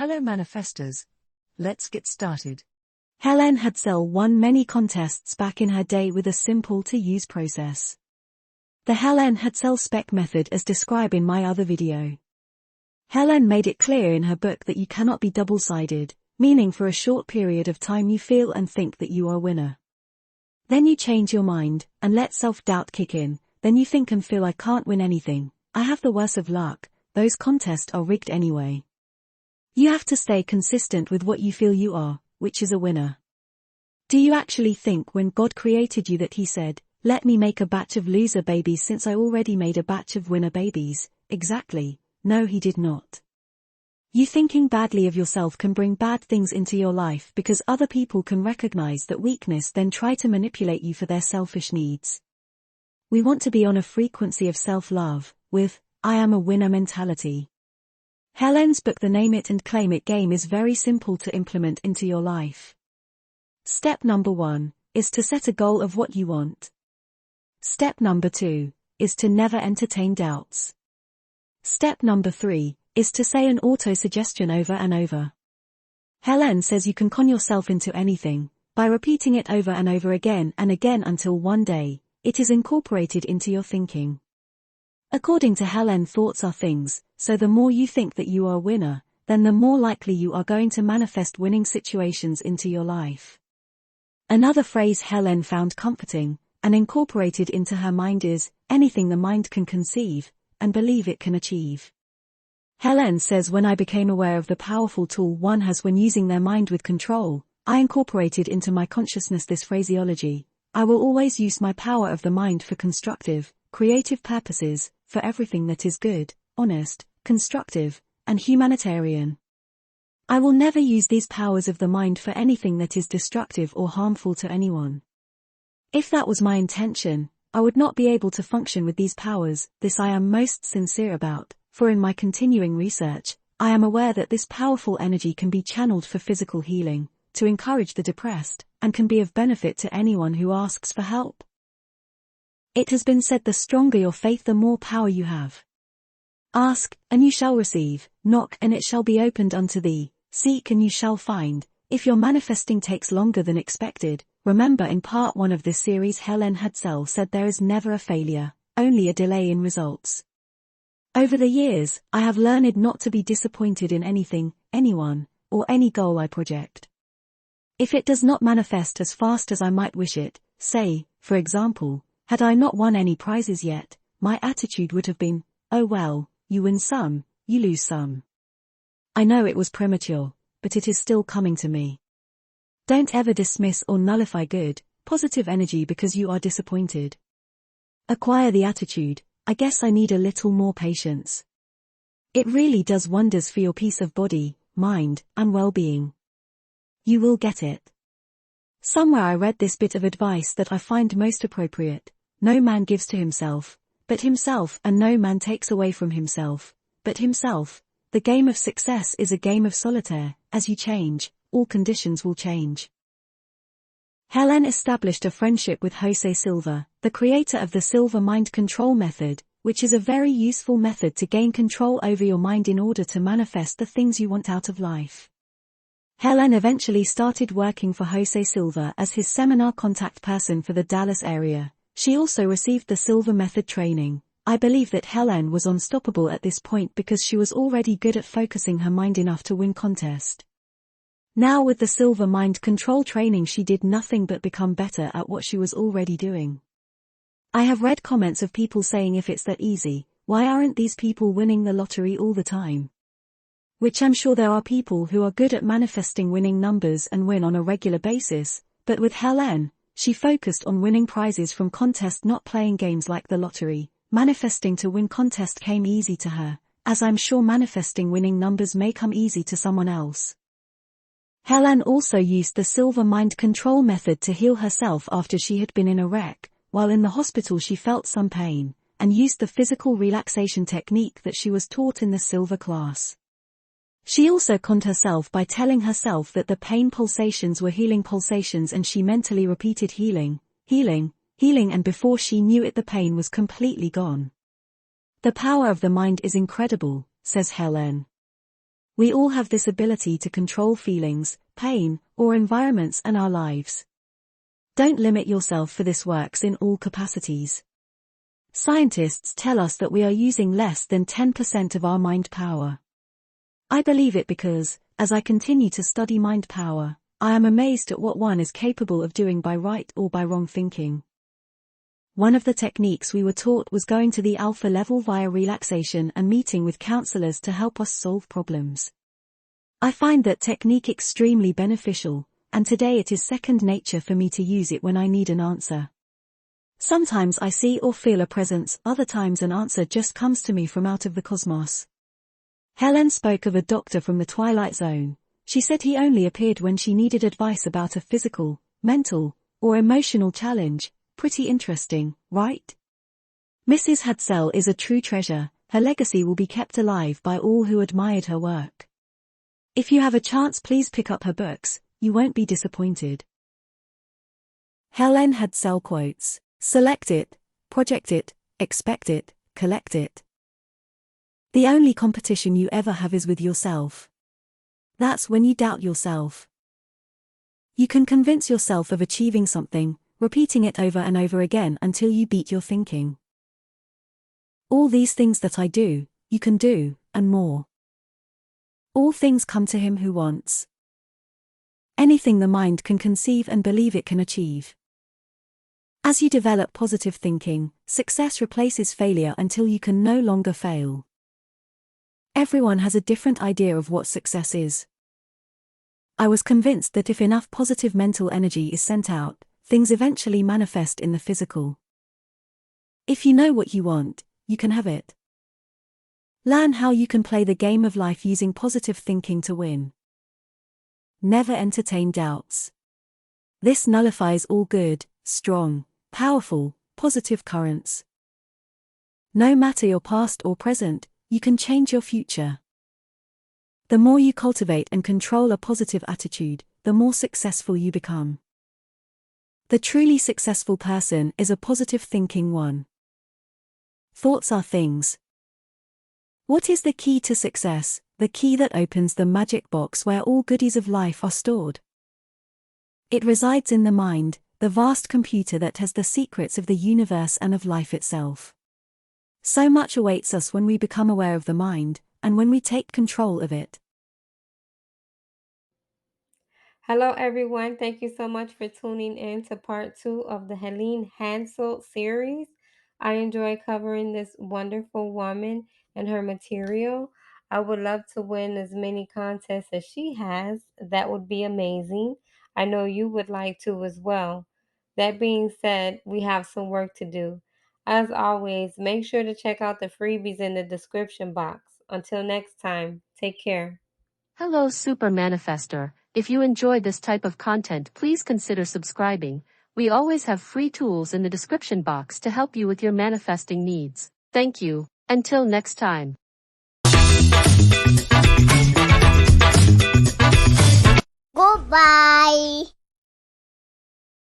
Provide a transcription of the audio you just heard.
Hello manifestors. Let's get started. Helene Hadsell won many contests back in her day with a simple-to-use process. The Helene Hadsell SPEC method as described in my other video. Helene made it clear in her book that you cannot be double-sided, meaning for a short period of time you feel and think that you are a winner. Then you change your mind, and let self-doubt kick in, then you think and feel I can't win anything, I have the worst of luck, those contests are rigged anyway. You have to stay consistent with what you feel you are, which is a winner. Do you actually think when God created you that He said, "Let me make a batch of loser babies since I already made a batch of winner babies"? Exactly, no He did not. You thinking badly of yourself can bring bad things into your life because other people can recognize that weakness then try to manipulate you for their selfish needs. We want to be on a frequency of self-love, with, I am a winner mentality. Helene's book The Name It and Claim It game is very simple to implement into your life. Step number 1 is to set a goal of what you want. Step number 2 is to never entertain doubts. Step number 3 is to say an auto-suggestion over and over. Helene says you can con yourself into anything by repeating it over and over again and again until one day it is incorporated into your thinking. According to Helene, thoughts are things, so the more you think that you are a winner, then the more likely you are going to manifest winning situations into your life. Another phrase Helene found comforting and incorporated into her mind is, anything the mind can conceive and believe it can achieve. Helene says when I became aware of the powerful tool one has when using their mind with control, I incorporated into my consciousness this phraseology, I will always use my power of the mind for constructive, creative purposes, for everything that is good, honest, constructive, and humanitarian. I will never use these powers of the mind for anything that is destructive or harmful to anyone. If that was my intention, I would not be able to function with these powers. This I am most sincere about, for in my continuing research, I am aware that this powerful energy can be channeled for physical healing, to encourage the depressed, and can be of benefit to anyone who asks for help. It has been said the stronger your faith the more power you have. Ask, and you shall receive, knock and it shall be opened unto thee, seek and you shall find. If your manifesting takes longer than expected, remember in part 1 of this series Helene Hadsell said there is never a failure, only a delay in results. Over the years, I have learned not to be disappointed in anything, anyone, or any goal I project. If it does not manifest as fast as I might wish it, say, for example, had I not won any prizes yet, my attitude would have been, oh well, you win some, you lose some. I know it was premature, but it is still coming to me. Don't ever dismiss or nullify good, positive energy because you are disappointed. Acquire the attitude, I guess I need a little more patience. It really does wonders for your peace of body, mind, and well-being. You will get it. Somewhere I read this bit of advice that I find most appropriate. No man gives to himself, but himself, and no man takes away from himself, but himself. The game of success is a game of solitaire. As you change, all conditions will change. Helene established a friendship with Jose Silva, the creator of the Silva mind control method, which is a very useful method to gain control over your mind in order to manifest the things you want out of life. Helene eventually started working for Jose Silva as his seminar contact person for the Dallas area. She also received the Silva method training. I believe that Helene was unstoppable at this point because she was already good at focusing her mind enough to win contest. Now with the Silva mind control training she did nothing but become better at what she was already doing. I have read comments of people saying if it's that easy, why aren't these people winning the lottery all the time? Which I'm sure there are people who are good at manifesting winning numbers and win on a regular basis, but with Helene, she focused on winning prizes from contests, not playing games like the lottery. Manifesting to win contest came easy to her, as I'm sure manifesting winning numbers may come easy to someone else. Helene also used the Silva mind control method to heal herself after she had been in a wreck. While in the hospital she felt some pain, and used the physical relaxation technique that she was taught in the Silva class. She also conned herself by telling herself that the pain pulsations were healing pulsations and she mentally repeated healing, healing, healing, and before she knew it the pain was completely gone. The power of the mind is incredible, says Helene. We all have this ability to control feelings, pain, or environments in our lives. Don't limit yourself, for this works in all capacities. Scientists tell us that we are using less than 10% of our mind power. I believe it because, as I continue to study mind power, I am amazed at what one is capable of doing by right or by wrong thinking. One of the techniques we were taught was going to the alpha level via relaxation and meeting with counselors to help us solve problems. I find that technique extremely beneficial, and today it is second nature for me to use it when I need an answer. Sometimes I see or feel a presence, other times an answer just comes to me from out of the cosmos. Helene spoke of a doctor from the Twilight Zone. She said he only appeared when she needed advice about a physical, mental, or emotional challenge. Pretty interesting, right? Mrs. Hadsell is a true treasure. Her legacy will be kept alive by all who admired her work. If you have a chance, please pick up her books. You won't be disappointed. Helene Hadsell quotes: select it, project it, expect it, collect it. The only competition you ever have is with yourself. That's when you doubt yourself. You can convince yourself of achieving something, repeating it over and over again until you beat your thinking. All these things that I do, you can do, and more. All things come to him who wants. Anything the mind can conceive and believe it can achieve. As you develop positive thinking, success replaces failure until you can no longer fail. Everyone has a different idea of what success is. I was convinced that if enough positive mental energy is sent out, things eventually manifest in the physical. If you know what you want, you can have it. Learn how you can play the game of life using positive thinking to win. Never entertain doubts. This nullifies all good, strong, powerful, positive currents. No matter your past or present, you can change your future. The more you cultivate and control a positive attitude, the more successful you become. The truly successful person is a positive thinking one. Thoughts are things. What is the key to success, the key that opens the magic box where all goodies of life are stored? It resides in the mind, the vast computer that has the secrets of the universe and of life itself. So much awaits us when we become aware of the mind, and when we take control of it. Hello, everyone. Thank you so much for tuning in to part 2 of the Helene Hadsell series. I enjoy covering this wonderful woman and her material. I would love to win as many contests as she has. That would be amazing. I know you would like to as well. That being said, we have some work to do. As always, make sure to check out the freebies in the description box. Until next time, take care. Hello Super Manifester. If you enjoy this type of content, please consider subscribing. We always have free tools in the description box to help you with your manifesting needs. Thank you. Until next time. Goodbye.